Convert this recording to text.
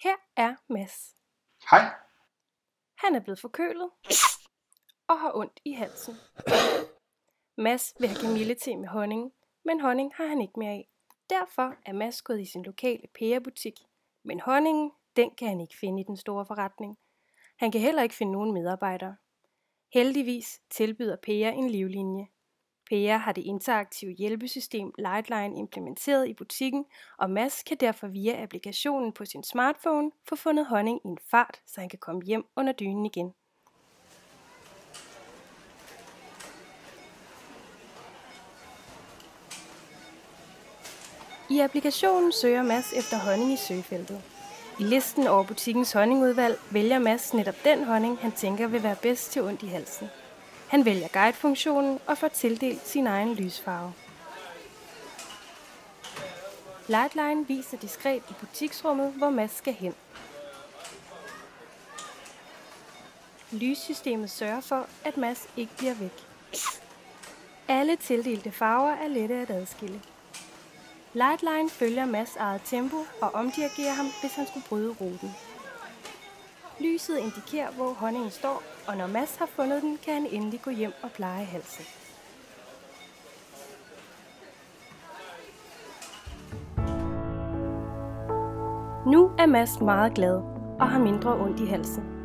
Her er Mads. Hej. Han er blevet forkølet og har ondt i halsen. Mads vil have kamillete med honning, men honning har han ikke mere af. Derfor er Mads gået i sin lokale pærebutik, men honningen, den kan han ikke finde i den store forretning. Han kan heller ikke finde nogen medarbejdere. Heldigvis tilbyder Pære en livlinje. Pære har det interaktive hjælpesystem Lightline implementeret i butikken, og Mads kan derfor via applikationen på sin smartphone få fundet honning i en fart, så han kan komme hjem under dynen igen. I applikationen søger Mads efter honning i søgefeltet. I listen over butikkens honningudvalg vælger Mads netop den honning, han tænker vil være bedst til ondt i halsen. Han vælger guidefunktionen og får tildelt sin egen lysfarve. Lightline viser diskret i butiksrummet, hvor Mads skal hen. Lyssystemet sørger for, at Mads ikke bliver væk. Alle tildelte farver er lette at adskille. Lightline følger Mads eget tempo og omdirigerer ham, hvis han skulle bryde ruten. Lyset indikerer, hvor honningen står, og når Mads har fundet den, kan han endelig gå hjem og pleje halsen. Nu er Mads meget glad og har mindre ondt i halsen.